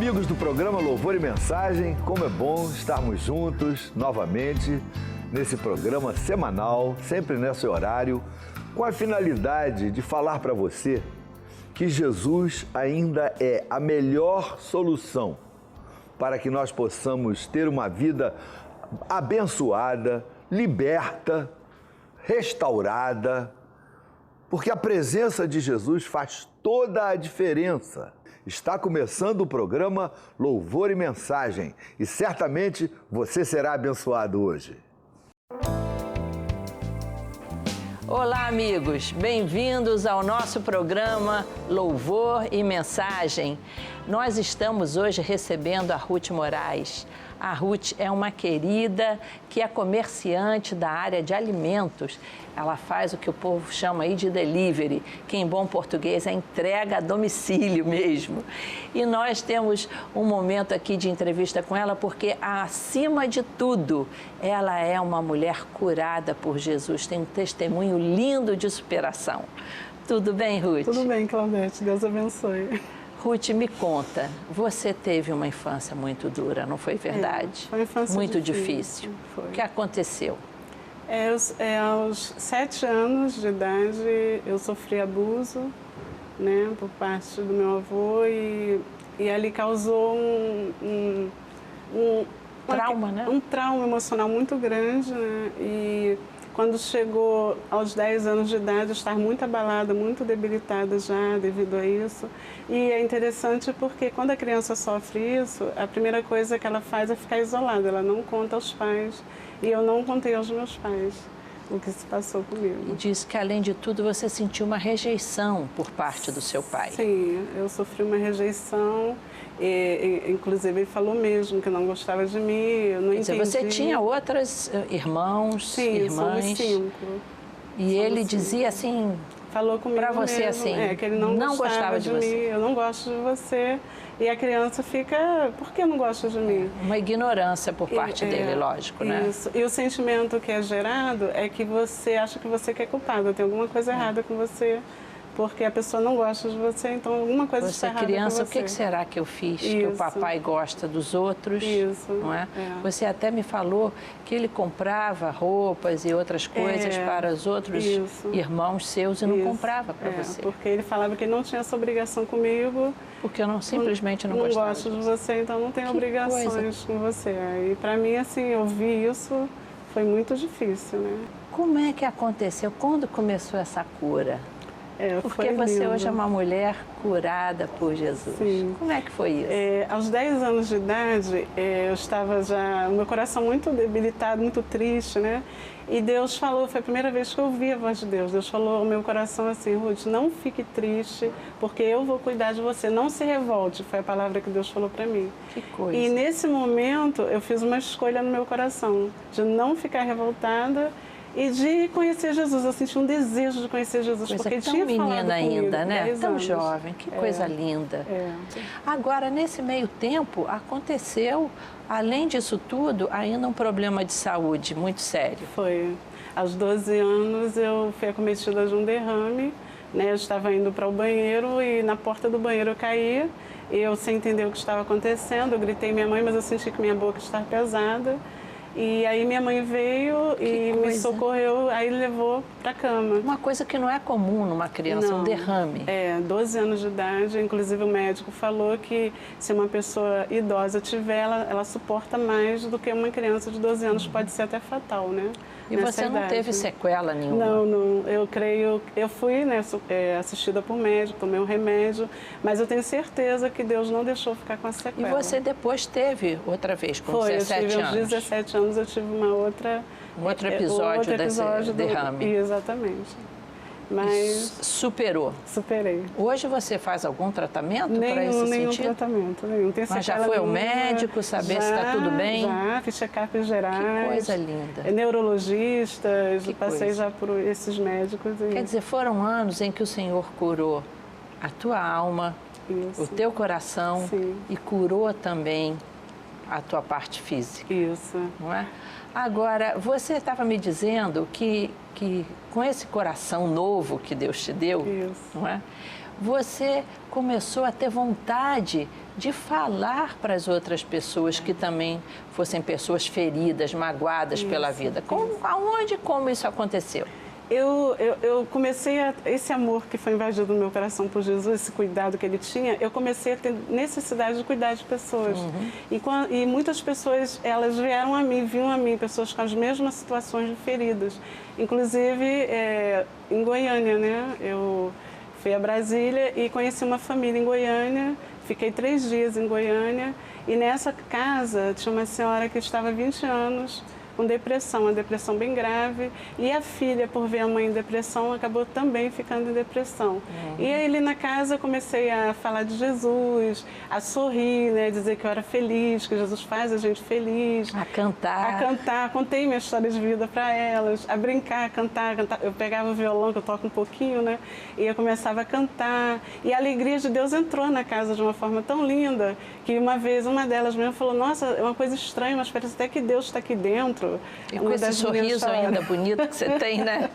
amigos do programa Louvor e Mensagem, como é bom estarmos juntos novamente nesse programa semanal, sempre nesse horário, com a finalidade de falar para você que Jesus ainda é a melhor solução para que nós possamos ter uma vida abençoada, liberta, restaurada, porque a presença de Jesus faz toda a diferença. Está começando o programa Louvor e Mensagem e certamente você será abençoado hoje. Olá, amigos! Bem-vindos ao nosso programa Louvor e Mensagem. Nós estamos hoje recebendo a Ruth Moraes. A Ruth é uma querida que é comerciante da área de alimentos. Ela faz o que o povo chama aí de delivery, que em bom português é entrega a domicílio mesmo. E nós temos um momento aqui de entrevista com ela porque, acima de tudo, ela é uma mulher curada por Jesus, tem um testemunho lindo de superação. Tudo bem, Ruth? Tudo bem, Claudete. Deus abençoe. Ruth, me conta, você teve uma infância muito dura, não foi verdade? Foi uma infância muito difícil. Foi. O que aconteceu? Aos 7 anos de idade, eu sofri abuso, né, por parte do meu avô e ali causou um trauma, né? Um trauma emocional muito grande, né? E quando chegou aos 10 anos de idade, eu estava muito abalada, muito debilitada já devido a isso. E é interessante porque quando a criança sofre isso, a primeira coisa que ela faz é ficar isolada, ela não conta aos pais. E eu não contei aos meus pais o que se passou comigo. E disse que, além de tudo, você sentiu uma rejeição por parte do seu pai. Sim, eu sofri uma rejeição. Inclusive, ele falou mesmo que não gostava de mim, eu não entendi. Você tinha outros irmãos, sim, irmãs? Sim, somos 5. E ele dizia assim, falou comigo para você mesmo, assim, que ele não gostava de mim, eu não gosto de você. E a criança fica, por que não gosta de mim? Uma ignorância por parte dele, lógico, né? Isso. E o sentimento que é gerado é que você acha que você que é culpada, tem alguma coisa errada com você, porque a pessoa não gosta de você, então alguma coisa está errada criança, com você. O que será que eu fiz? Que o papai gosta dos outros, não é? Você até me falou que ele comprava roupas e outras coisas para os outros irmãos seus e não comprava para você. Porque ele falava que ele não tinha essa obrigação comigo. Porque eu simplesmente não gostava. Não gosto de você, então não tenho obrigações com você. E para mim, assim, ouvir isso foi muito difícil, né? Como é que aconteceu? Quando começou essa cura? Porque você hoje é uma mulher curada por Jesus. Sim. Como é que foi isso? Aos 10 anos de idade, eu estava já, o meu coração muito debilitado, muito triste, né? E Deus falou, foi a primeira vez que eu ouvi a voz de Deus. Deus falou ao meu coração assim, Ruth, não fique triste, porque eu vou cuidar de você. Não se revolte, foi a palavra que Deus falou para mim. Que coisa. E nesse momento, eu fiz uma escolha no meu coração, de não ficar revoltada e de conhecer Jesus. Eu senti um desejo de conhecer Jesus, coisa porque ele tão tinha falado menina ainda, comigo, né? 10 Tão anos. jovem, que coisa linda. Agora, nesse meio tempo, aconteceu, além disso tudo, ainda um problema de saúde muito sério. Foi. Aos 12 anos, eu fui acometida de um derrame, né? Eu estava indo para o banheiro e na porta do banheiro eu caí. Eu, sem entender o que estava acontecendo, eu gritei minha mãe, mas eu senti que minha boca estava pesada. E aí minha mãe veio e me socorreu, aí levou para a cama. Uma coisa que não é comum numa criança, um derrame. 12 anos de idade, inclusive o médico falou que se uma pessoa idosa tiver, ela suporta mais do que uma criança de 12 anos, pode ser até fatal, né? E você não teve sequela nenhuma? Não, eu creio, eu fui, né, assistida por médico, tomei um remédio, mas eu tenho certeza que Deus não deixou ficar com a sequela. E você depois teve outra vez, com 17 anos? Foi, aos 17 anos eu tive uma outra... Um outro episódio desse derrame. Exatamente. Mas... Superou? Superei. Hoje você faz algum tratamento para esse nenhum sentido? Tratamento, nenhum. Tem Mas já foi ao médico saber se está tudo bem? Já, fiz check-up gerais. Que coisa linda. Neurologistas, passei já por esses médicos. Quer dizer, foram anos em que o Senhor curou a tua alma, o teu coração e curou também a tua parte física. Isso. Não é? Agora, você estava me dizendo que com esse coração novo que Deus te deu, não é? você começou a ter vontade de falar para as outras pessoas que também fossem pessoas feridas, magoadas pela vida. Aonde e como isso aconteceu? Eu comecei esse amor que foi invadido no meu coração por Jesus, esse cuidado que ele tinha, eu comecei a ter necessidade de cuidar de pessoas. E muitas pessoas, elas vieram a mim, vinham a mim, pessoas com as mesmas situações de feridas. Inclusive, em Goiânia, né? Eu fui a Brasília e conheci uma família em Goiânia, fiquei 3 dias em Goiânia, e nessa casa tinha uma senhora que estava há 20 anos, com depressão, uma depressão bem grave, e a filha, por ver a mãe em depressão, acabou também ficando em depressão. E aí, ali na casa, eu comecei a falar de Jesus, a sorrir, né, dizer que eu era feliz, que Jesus faz a gente feliz. A cantar. A cantar, contei minha história de vida para elas, a brincar, a cantar. Eu pegava o violão, que eu toco um pouquinho, né, e eu começava a cantar. E a alegria de Deus entrou na casa de uma forma tão linda, que uma vez, uma delas mesmo falou, nossa, é uma coisa estranha, mas parece até que Deus está aqui dentro. E com esse sorriso ainda bonito que você tem, né?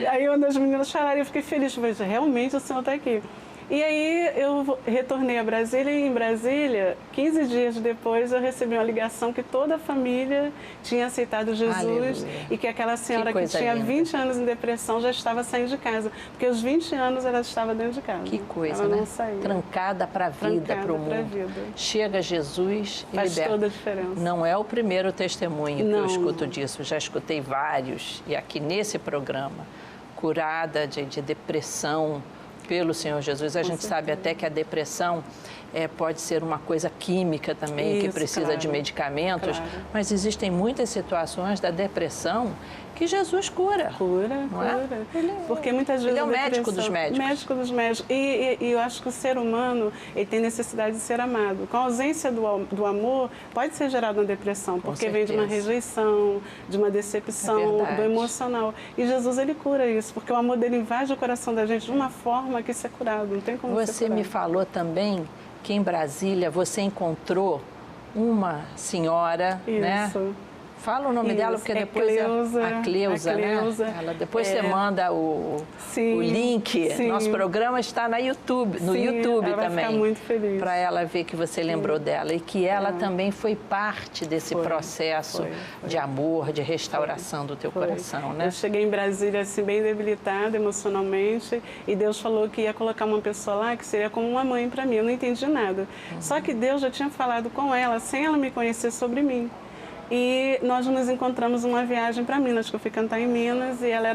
Aí uma das meninas chalaram e eu fiquei feliz, mas realmente o Senhor está aqui. E aí eu retornei a Brasília e em Brasília, 15 dias depois, eu recebi uma ligação que toda a família tinha aceitado Jesus. Aleluia. E que aquela senhora que tinha linda. 20 anos em depressão já estava saindo de casa. Porque aos 20 anos ela estava dentro de casa. Que coisa, ela né? não saía. Trancada para a vida, para o mundo. Chega Jesus e faz liberta. Toda a diferença. Não é o primeiro testemunho que eu escuto disso. Já escutei vários. E aqui nesse programa, curada de depressão, pelo Senhor Jesus. A gente sabe até que a depressão pode ser uma coisa química também, que precisa de medicamentos, mas existem muitas situações da depressão que Jesus cura. Cura. Porque muitas vezes ele é o médico dos médicos. Médico dos médicos. E eu acho que o ser humano ele tem necessidade de ser amado. Com a ausência do amor, pode ser gerada uma depressão, porque vem de uma rejeição, de uma decepção, do emocional. E Jesus, ele cura isso, porque o amor dele invade o coração da gente de uma forma que isso é curado. Não tem como ser curado. Você me falou também que em Brasília você encontrou uma senhora, né? Fala o nome dela, porque depois a Cleusa, né? Ela, depois você manda o link. Sim. Nosso programa está no YouTube ela vai também. Ficar muito feliz. Para ela ver que você lembrou dela e que ela também foi parte desse processo de amor, de restauração do teu coração, né? Eu cheguei em Brasília assim bem debilitada emocionalmente e Deus falou que ia colocar uma pessoa lá que seria como uma mãe para mim. Eu não entendi nada. Só que Deus já tinha falado com ela sem ela me conhecer sobre mim. E nós nos encontramos numa viagem para Minas, que eu fui cantar em Minas, e ela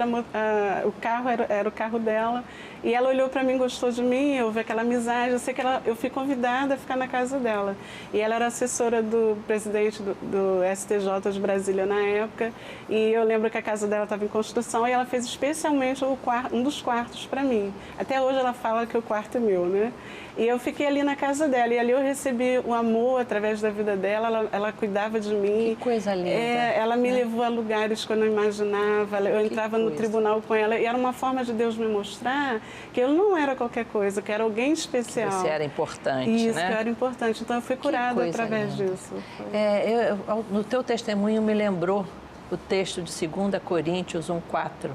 o carro era o carro dela. E ela olhou para mim, gostou de mim, houve aquela amizade. Eu sei que eu fui convidada a ficar na casa dela. E ela era assessora do presidente do STJ de Brasília na época. E eu lembro que a casa dela estava em construção e ela fez especialmente um dos quartos para mim. Até hoje ela fala que o quarto é meu, né? E eu fiquei ali na casa dela. E ali eu recebi o amor através da vida dela. Ela cuidava de mim. Que coisa linda. Ela me levou a lugares que eu não imaginava. Eu entrava no tribunal com ela. E era uma forma de Deus me mostrar que eu não era qualquer coisa, que era alguém especial. Que você era importante, isso, né? Que eu era importante. Então eu fui curada através disso. No teu testemunho me lembrou o texto de 2 Coríntios 1:4.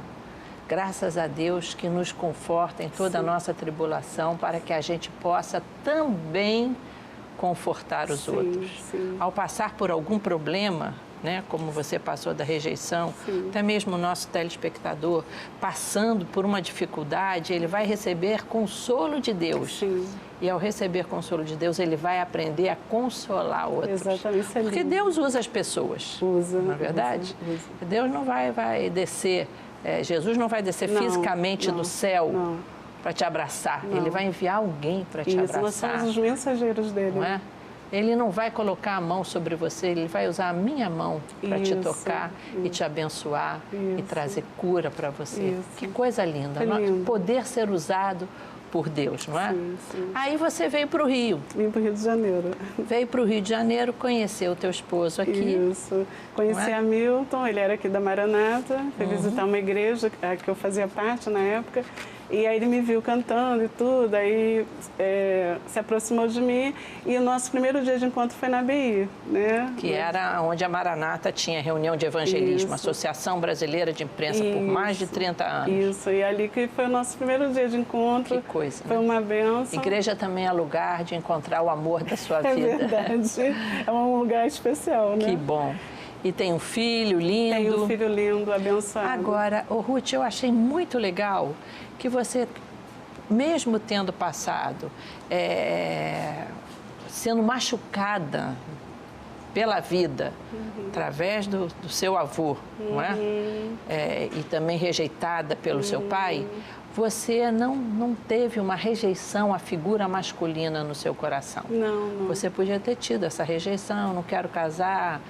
Graças a Deus que nos conforta em toda a nossa tribulação para que a gente possa também confortar os outros. Ao passar por algum problema, né, como você passou da rejeição, até mesmo o nosso telespectador passando por uma dificuldade, ele vai receber consolo de Deus. E ao receber consolo de Deus, ele vai aprender a consolar outros. Exatamente. Porque Deus usa as pessoas. Não é verdade? Usa. Deus não vai descer, Jesus não vai descer fisicamente do céu para te abraçar. Ele vai enviar alguém para te abraçar. Nós somos os mensageiros dele. Não é? Ele não vai colocar a mão sobre você, ele vai usar a minha mão para te tocar e te abençoar e trazer cura para você. Que coisa linda. Poder ser usado por Deus, não é? Aí você veio para o Rio. Vim para o Rio de Janeiro. Veio para o Rio de Janeiro, conheceu o teu esposo aqui. Isso. Conheci a Milton, ele era aqui da Maranata, foi visitar uma igreja que eu fazia parte na época. E aí ele me viu cantando e tudo, aí se aproximou de mim e o nosso primeiro dia de encontro foi na ABI, né? Que era onde a Maranata tinha reunião de evangelismo, Associação Brasileira de Imprensa, por mais de 30 anos. Isso, e ali que foi o nosso primeiro dia de encontro. Que coisa. Foi uma bênção. Igreja também é lugar de encontrar o amor da sua vida. É verdade. É um lugar especial, né? Que bom. E tem um filho lindo. Tem um filho lindo, abençoado. Agora, Ruth, eu achei muito legal que você, mesmo tendo passado, sendo machucada pela vida, através do seu avô, não é? E também rejeitada pelo seu pai, você não teve uma rejeição à figura masculina no seu coração. Não. Você podia ter tido essa rejeição, não quero casar,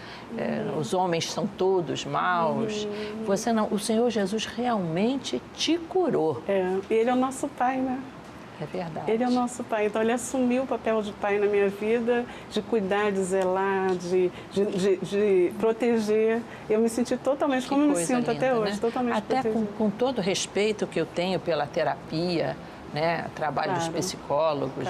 os homens são todos maus. Você não, o Senhor Jesus realmente te curou. Ele é o nosso pai, né? É verdade. Ele é o nosso pai, então ele assumiu o papel de pai na minha vida, de cuidar, de zelar, de proteger. Eu me senti totalmente, como me sinto linda, até hoje, né? totalmente até protegida. com todo o respeito que eu tenho pela terapia, né? Trabalho dos psicólogos,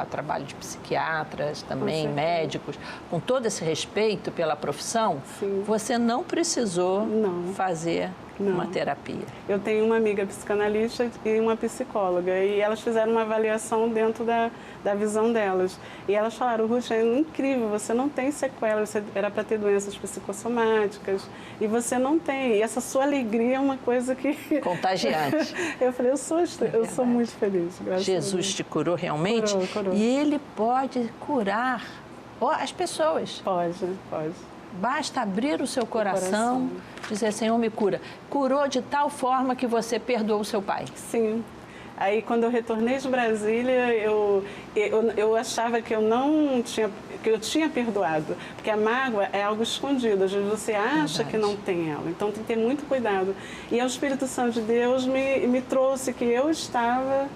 trabalho de psiquiatras, também médicos, com todo esse respeito pela profissão, você não precisou fazer uma terapia. Eu tenho uma amiga psicanalista e uma psicóloga, e elas fizeram uma avaliação dentro da visão delas. E elas falaram, Ruth, é incrível, você não tem sequelas, você era para ter doenças psicossomáticas, e você não tem. E essa sua alegria é uma coisa que... Contagiante. Eu falei, eu sou muito feliz. Jesus te curou realmente? Curou. E Ele pode curar as pessoas. Pode. Basta abrir o seu coração, dizer, Senhor, me cura. Curou de tal forma que você perdoou o seu pai. Sim. Aí, quando eu retornei de Brasília, eu achava que eu tinha perdoado. Porque a mágoa é algo escondido. Às vezes você acha que não tem ela. Então, tem que ter muito cuidado. E o Espírito Santo de Deus me trouxe que eu estava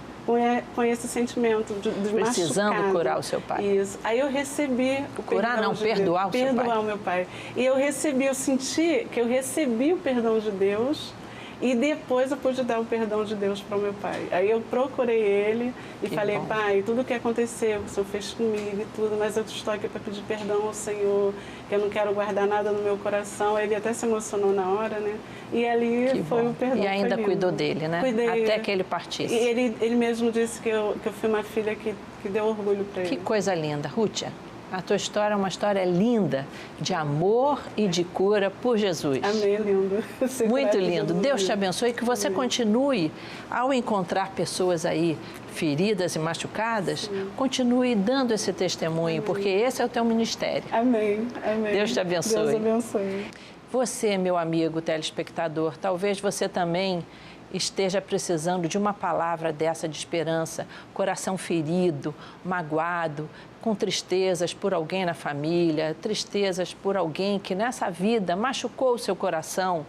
com esse sentimento de precisando machucado. Curar o seu pai. Isso. Aí eu recebi o perdão de perdoar Deus. o seu pai. Perdoar o meu pai. E eu senti que eu recebi o perdão de Deus e depois eu pude dar o perdão de Deus para o meu pai. Aí eu procurei ele e falei, pai, tudo o que aconteceu, o Senhor fez comigo e tudo, mas eu estou aqui para pedir perdão ao Senhor, que eu não quero guardar nada no meu coração. Ele até se emocionou na hora, né? E ali foi o perdão. E ainda cuidou dele, né? Cuidei. Até que ele partisse. E ele mesmo disse que eu fui uma filha que deu orgulho para ele. Que coisa linda. Ruth, a tua história é uma história linda de amor e de cura por Jesus. Amém, lindo. Muito lindo. Deus te abençoe e que você continue, ao encontrar pessoas aí feridas e machucadas, continue dando esse testemunho, porque esse é o teu ministério. Amém. Deus te abençoe. Deus abençoe. Você, meu amigo telespectador, talvez você também esteja precisando de uma palavra dessa de esperança, coração ferido, magoado, com tristezas por alguém na família, tristezas por alguém que nessa vida machucou o seu coração,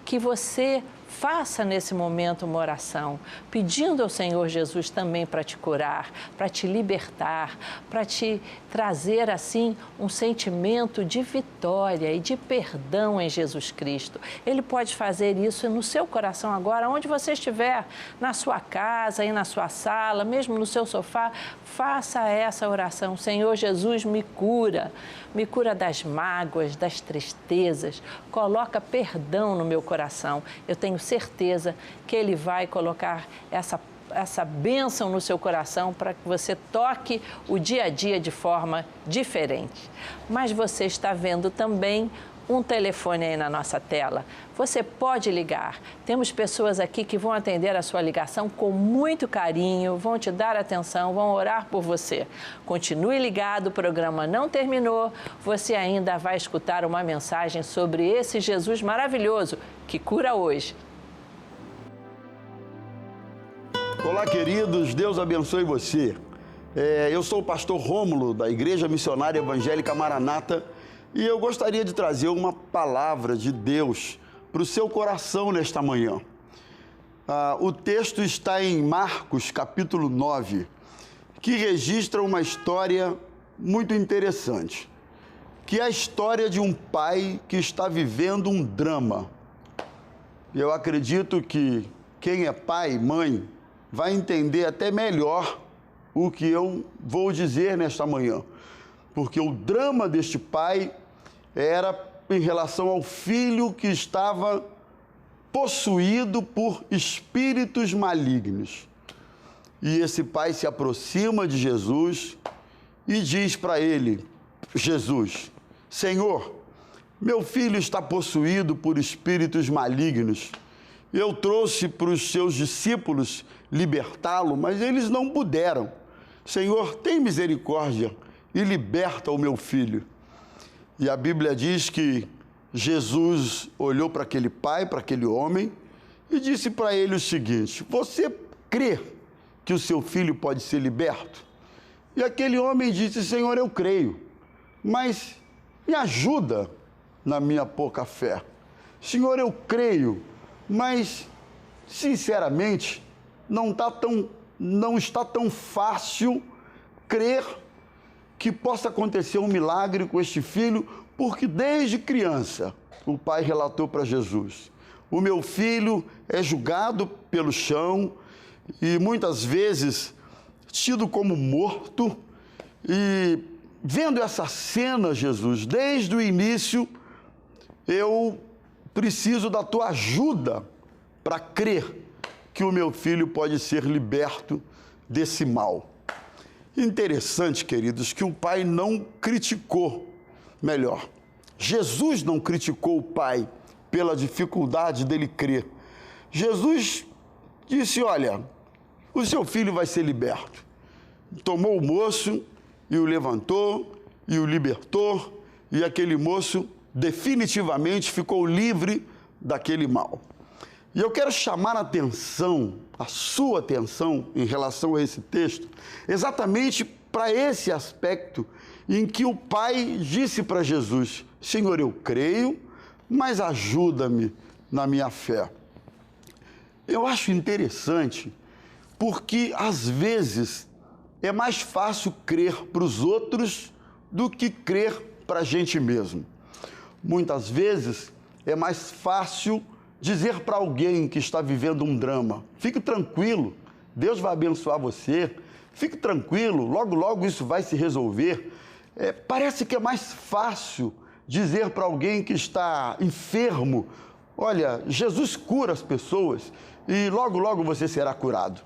que você faça nesse momento uma oração, pedindo ao Senhor Jesus também para te curar, para te libertar, para te trazer assim um sentimento de vitória e de perdão em Jesus Cristo. Ele pode fazer isso no seu coração agora, onde você estiver, na sua casa, aí na sua sala, mesmo no seu sofá, faça essa oração. Senhor Jesus, me cura das mágoas, das tristezas, coloca perdão no meu coração. Eu tenho certeza que Ele vai colocar essa bênção no seu coração para que você toque o dia a dia de forma diferente. Mas você está vendo também um telefone aí na nossa tela. Você pode ligar. Temos pessoas aqui que vão atender a sua ligação com muito carinho, vão te dar atenção, vão orar por você. Continue ligado, o programa não terminou. Você ainda vai escutar uma mensagem sobre esse Jesus maravilhoso que cura hoje. Olá, queridos. Deus abençoe você. Eu sou o pastor Rômulo, da Igreja Missionária Evangélica Maranata, e eu gostaria de trazer uma palavra de Deus para o seu coração nesta manhã. O texto está em Marcos, capítulo 9, que registra uma história muito interessante, que é a história de um pai que está vivendo um drama. Eu acredito que quem é pai, mãe, vai entender até melhor o que eu vou dizer nesta manhã, porque o drama deste pai era em relação ao filho que estava possuído por espíritos malignos. E esse pai se aproxima de Jesus e diz para ele, Jesus, Senhor, meu filho está possuído por espíritos malignos. Eu trouxe para os seus discípulos libertá-lo, mas eles não puderam. Senhor, tem misericórdia e liberta o meu filho. E a Bíblia diz que Jesus olhou para aquele pai, para aquele homem, e disse para ele o seguinte, você crê que o seu filho pode ser liberto? E aquele homem disse, Senhor, eu creio, mas me ajuda na minha pouca fé. Senhor, eu creio, mas, sinceramente, não está tão fácil crer que possa acontecer um milagre com este filho, porque desde criança o pai relatou para Jesus, o meu filho é julgado pelo chão e muitas vezes tido como morto. E vendo essa cena, Jesus, desde o início, eu preciso da tua ajuda para crer que o meu filho pode ser liberto desse mal. Interessante, queridos, que o pai não criticou, melhor, Jesus não criticou o pai pela dificuldade dele crer. Jesus disse, olha, o seu filho vai ser liberto. Tomou o moço e o levantou e o libertou, e aquele moço definitivamente ficou livre daquele mal. E eu quero chamar a sua atenção em relação a esse texto, exatamente para esse aspecto em que o pai disse para Jesus, Senhor, eu creio, mas ajuda-me na minha fé. Eu acho interessante, porque às vezes é mais fácil crer para os outros do que crer para a gente mesmo. Muitas vezes é mais fácil dizer para alguém que está vivendo um drama, fique tranquilo, Deus vai abençoar você, fique tranquilo, logo, logo isso vai se resolver. Parece que é mais fácil dizer para alguém que está enfermo, olha, Jesus cura as pessoas e logo, logo você será curado.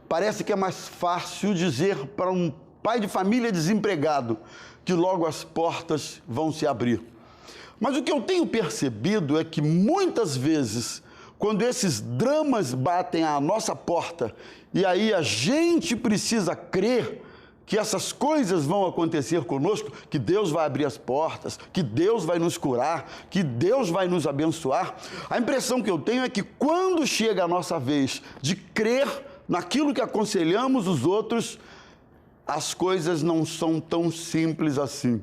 Parece que é mais fácil dizer para um pai de família desempregado que logo as portas vão se abrir. Mas o que eu tenho percebido é que muitas vezes, quando esses dramas batem à nossa porta e aí a gente precisa crer que essas coisas vão acontecer conosco, que Deus vai abrir as portas, que Deus vai nos curar, que Deus vai nos abençoar, a impressão que eu tenho é que quando chega a nossa vez de crer naquilo que aconselhamos os outros, as coisas não são tão simples assim.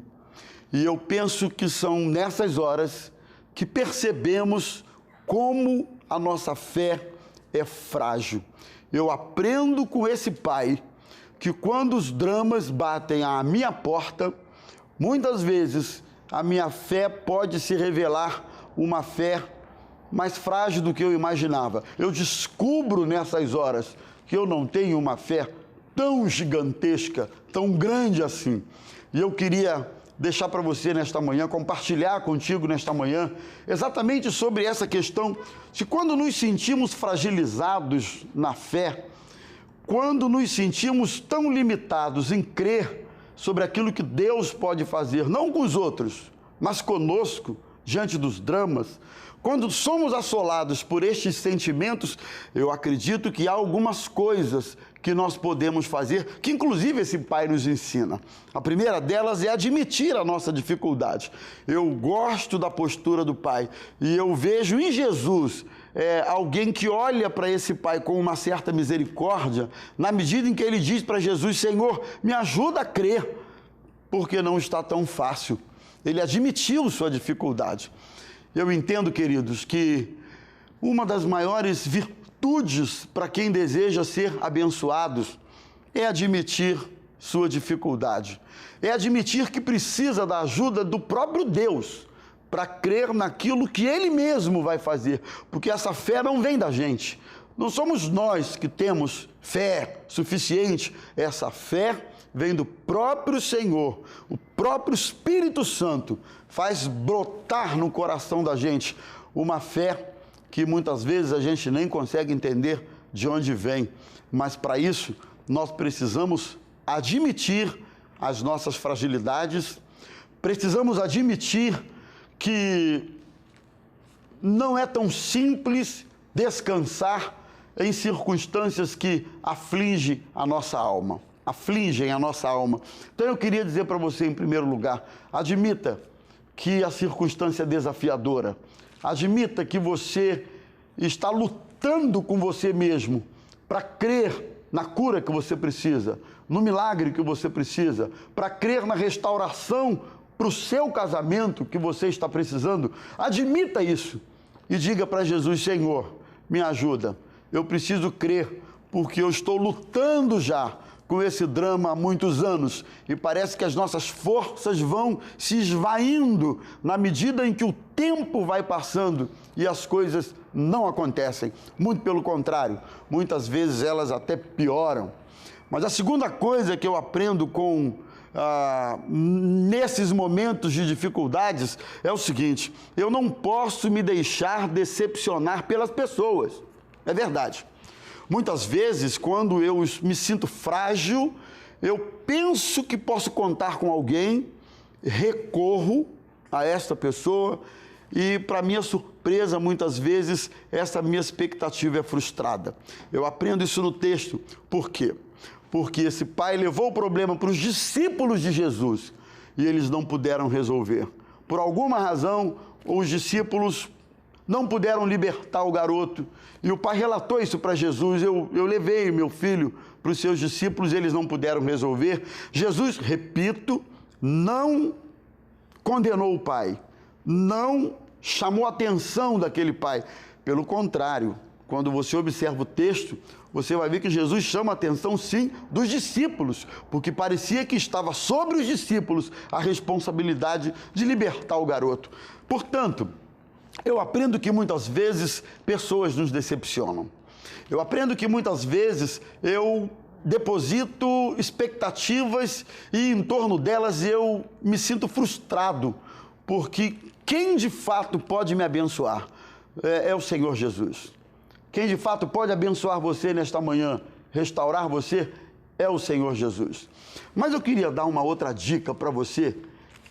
E eu penso que são nessas horas que percebemos como a nossa fé é frágil. Eu aprendo com esse pai que quando os dramas batem à minha porta, muitas vezes a minha fé pode se revelar uma fé mais frágil do que eu imaginava. Eu descubro nessas horas que eu não tenho uma fé tão gigantesca, tão grande assim. E eu queria deixar para você nesta manhã, compartilhar contigo nesta manhã, exatamente sobre essa questão de quando nos sentimos fragilizados na fé, quando nos sentimos tão limitados em crer sobre aquilo que Deus pode fazer, não com os outros, mas conosco, diante dos dramas, quando somos assolados por estes sentimentos, eu acredito que há algumas coisas que nós podemos fazer, que inclusive esse pai nos ensina. A primeira delas é admitir a nossa dificuldade. Eu gosto da postura do pai e eu vejo em Jesus alguém que olha para esse pai com uma certa misericórdia, na medida em que ele diz para Jesus, Senhor, me ajuda a crer, porque não está tão fácil. Ele admitiu sua dificuldade. Eu entendo, queridos, que uma das maiores virtudes para quem deseja ser abençoado é admitir sua dificuldade. É admitir que precisa da ajuda do próprio Deus para crer naquilo que Ele mesmo vai fazer, porque essa fé não vem da gente. Não somos nós que temos fé suficiente. Essa fé vem do próprio Senhor. O próprio Espírito Santo faz brotar no coração da gente uma fé que muitas vezes a gente nem consegue entender de onde vem, mas para isso nós precisamos admitir as nossas fragilidades, precisamos admitir que não é tão simples descansar em circunstâncias que afligem a nossa alma. Então eu queria dizer para você, em primeiro lugar, admita que a circunstância é desafiadora. Admita que você está lutando com você mesmo para crer na cura que você precisa, no milagre que você precisa, para crer na restauração para o seu casamento que você está precisando. Admita isso e diga para Jesus: Senhor, me ajuda. Eu preciso crer, porque eu estou lutando já com esse drama há muitos anos e parece que as nossas forças vão se esvaindo na medida em que o tempo vai passando e as coisas não acontecem. Muito pelo contrário, muitas vezes elas até pioram. Mas a segunda coisa que eu aprendo nesses momentos de dificuldades é o seguinte: eu não posso me deixar decepcionar pelas pessoas. É verdade. Muitas vezes, quando eu me sinto frágil, eu penso que posso contar com alguém, recorro a esta pessoa e, para minha surpresa, muitas vezes, essa minha expectativa é frustrada. Eu aprendo isso no texto. Por quê? Porque esse pai levou o problema para os discípulos de Jesus e eles não puderam resolver. Por alguma razão, os discípulos não puderam libertar o garoto. E o pai relatou isso para Jesus: eu levei meu filho para os seus discípulos e eles não puderam resolver. Jesus, repito, não condenou o pai, não chamou a atenção daquele pai. Pelo contrário, quando você observa o texto, você vai ver que Jesus chama a atenção, sim, dos discípulos, porque parecia que estava sobre os discípulos a responsabilidade de libertar o garoto. Portanto, eu aprendo que muitas vezes pessoas nos decepcionam. Eu aprendo que muitas vezes eu deposito expectativas e em torno delas eu me sinto frustrado, porque quem de fato pode me abençoar é o Senhor Jesus. Quem de fato pode abençoar você nesta manhã, restaurar você, é o Senhor Jesus. Mas eu queria dar uma outra dica para você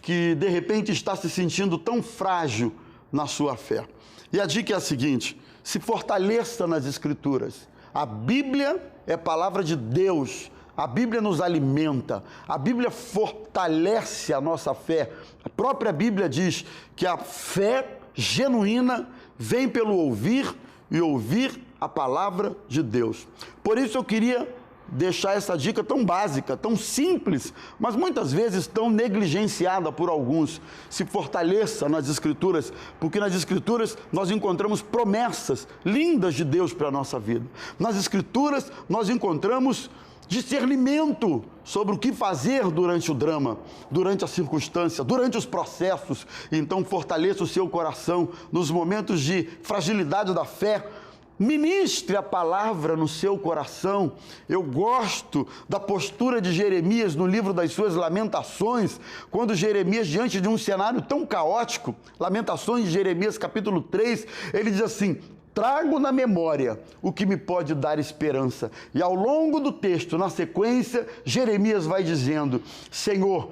que de repente está se sentindo tão frágil na sua fé. E a dica é a seguinte: se fortaleça nas Escrituras. A Bíblia é palavra de Deus. A Bíblia nos alimenta. A Bíblia fortalece a nossa fé. A própria Bíblia diz que a fé genuína vem pelo ouvir e ouvir a palavra de Deus. Por isso eu queria deixar essa dica tão básica, tão simples, mas muitas vezes tão negligenciada por alguns. Se fortaleça nas Escrituras, porque nas Escrituras nós encontramos promessas lindas de Deus para a nossa vida. Nas Escrituras nós encontramos discernimento sobre o que fazer durante o drama, durante a circunstância, durante os processos. Então fortaleça o seu coração nos momentos de fragilidade da fé. Ministre a palavra no seu coração. Eu gosto da postura de Jeremias no livro das suas Lamentações, quando Jeremias, diante de um cenário tão caótico, Lamentações de Jeremias, capítulo 3, ele diz assim: trago na memória o que me pode dar esperança. E ao longo do texto, na sequência, Jeremias vai dizendo: Senhor,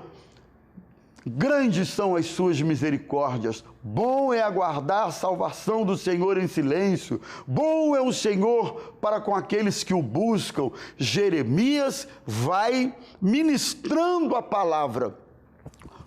grandes são as suas misericórdias, bom é aguardar a salvação do Senhor em silêncio, bom é o Senhor para com aqueles que o buscam. Jeremias vai ministrando a palavra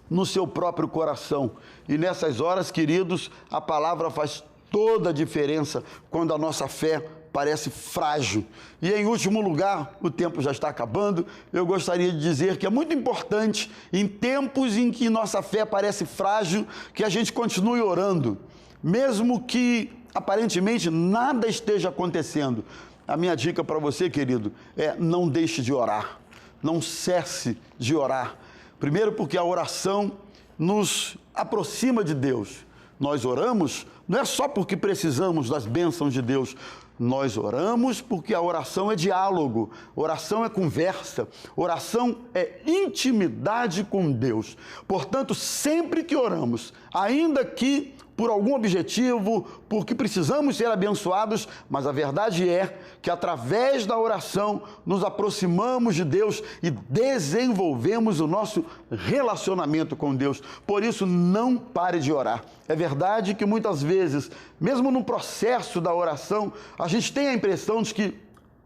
no seu próprio coração. E nessas horas, queridos, a palavra faz toda a diferença quando a nossa fé parece frágil. E em último lugar, o tempo já está acabando, eu gostaria de dizer que é muito importante, em tempos em que nossa fé parece frágil, que a gente continue orando, mesmo que aparentemente nada esteja acontecendo. A minha dica para você, querido, é: não deixe de orar, não cesse de orar. Primeiro, porque a oração nos aproxima de Deus. Nós oramos não é só porque precisamos das bênçãos de Deus. Nós oramos porque a oração é diálogo, oração é conversa, oração é intimidade com Deus. Portanto, sempre que oramos, ainda que por algum objetivo, porque precisamos ser abençoados, mas a verdade é que através da oração nos aproximamos de Deus e desenvolvemos o nosso relacionamento com Deus. Por isso, não pare de orar. É verdade que muitas vezes, mesmo no processo da oração, a gente tem a impressão de que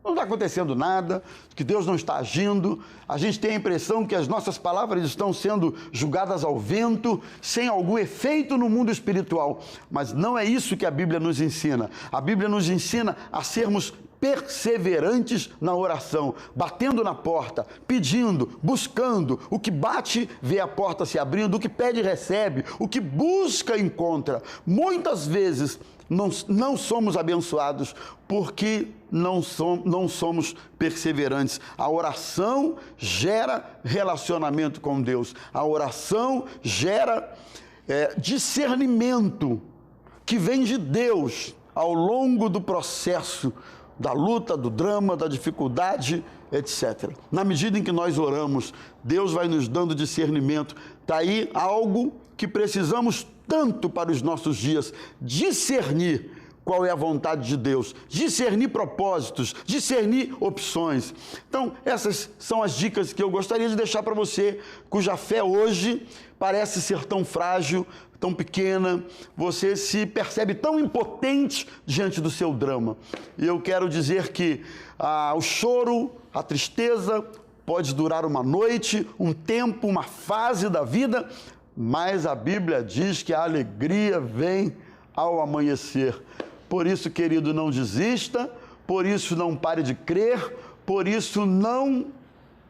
não está acontecendo nada, que Deus não está agindo. A gente tem a impressão que as nossas palavras estão sendo jogadas ao vento, sem algum efeito no mundo espiritual. Mas não é isso que a Bíblia nos ensina. A Bíblia nos ensina a sermos perseverantes na oração, batendo na porta, pedindo, buscando. O que bate, vê a porta se abrindo. O que pede, recebe. O que busca, encontra. Muitas vezes não somos abençoados porque não somos perseverantes. A oração gera relacionamento com Deus. A oração gera discernimento que vem de Deus ao longo do processo da luta, do drama, da dificuldade, etc. Na medida em que nós oramos, Deus vai nos dando discernimento. Está aí algo que precisamos tanto para os nossos dias: discernir qual é a vontade de Deus, discernir propósitos, discernir opções. Então, essas são as dicas que eu gostaria de deixar para você, cuja fé hoje parece ser tão frágil, tão pequena, você se percebe tão impotente diante do seu drama. E eu quero dizer que o choro, a tristeza pode durar uma noite, um tempo, uma fase da vida, mas a Bíblia diz que a alegria vem ao amanhecer. Por isso, querido, não desista, por isso não pare de crer, por isso não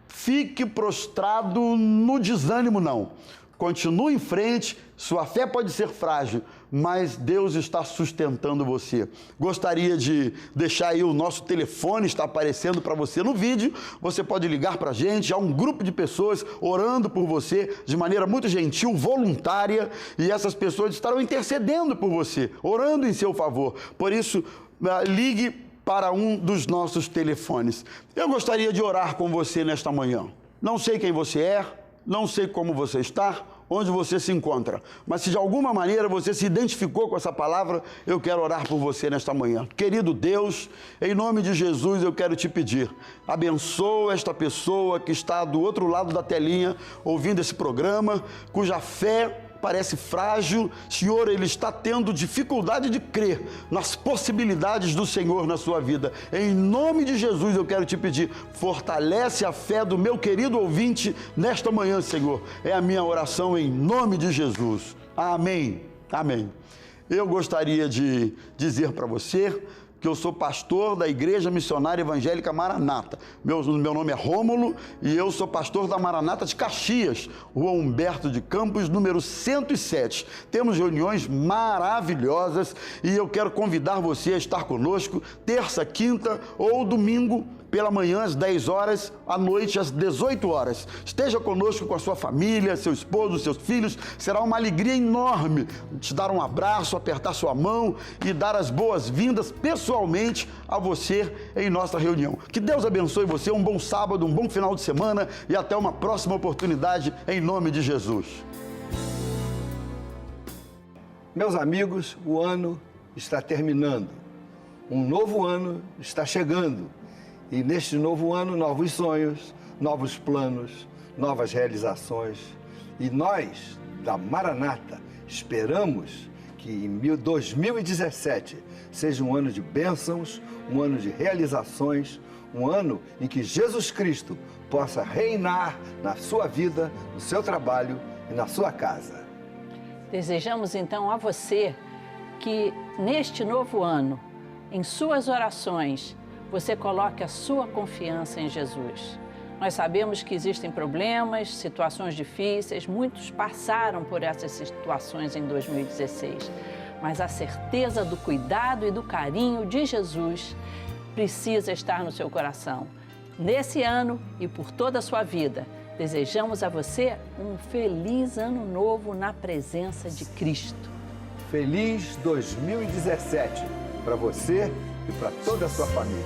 fique prostrado no desânimo, não. Continue em frente, sua fé pode ser frágil, mas Deus está sustentando você. Gostaria de deixar aí o nosso telefone, está aparecendo para você no vídeo. Você pode ligar para a gente, há um grupo de pessoas orando por você de maneira muito gentil, voluntária, e essas pessoas estarão intercedendo por você, orando em seu favor. Por isso, ligue para um dos nossos telefones. Eu gostaria de orar com você nesta manhã. Não sei quem você é, não sei como você está, onde você se encontra, mas se de alguma maneira você se identificou com essa palavra, eu quero orar por você nesta manhã. Querido Deus, em nome de Jesus eu quero te pedir, abençoa esta pessoa que está do outro lado da telinha, ouvindo esse programa, cuja fé parece frágil. Senhor, ele está tendo dificuldade de crer nas possibilidades do Senhor na sua vida. Em nome de Jesus eu quero te pedir, fortalece a fé do meu querido ouvinte nesta manhã, Senhor. É a minha oração em nome de Jesus. Amém. Amém. Eu gostaria de dizer para você que eu sou pastor da Igreja Missionária Evangélica Maranata. Meu nome é Rômulo e eu sou pastor da Maranata de Caxias, Rua Humberto de Campos, número 107. Temos reuniões maravilhosas e eu quero convidar você a estar conosco terça, quinta ou domingo, pela manhã às 10 horas, à noite às 18 horas. Esteja conosco com a sua família, seu esposo, seus filhos. Será uma alegria enorme te dar um abraço, apertar sua mão e dar as boas-vindas pessoalmente a você em nossa reunião. Que Deus abençoe você, um bom sábado, um bom final de semana e até uma próxima oportunidade em nome de Jesus. Meus amigos, o ano está terminando. Um novo ano está chegando. E neste novo ano, novos sonhos, novos planos, novas realizações. E nós, da Maranata, esperamos que em 2017 seja um ano de bênçãos, um ano de realizações, um ano em que Jesus Cristo possa reinar na sua vida, no seu trabalho e na sua casa. Desejamos então a você que neste novo ano, em suas orações, você coloque a sua confiança em Jesus. Nós sabemos que existem problemas, situações difíceis, muitos passaram por essas situações em 2016, mas a certeza do cuidado e do carinho de Jesus precisa estar no seu coração. Nesse ano e por toda a sua vida, desejamos a você um feliz ano novo na presença de Cristo. Feliz 2017 para você e para toda a sua família.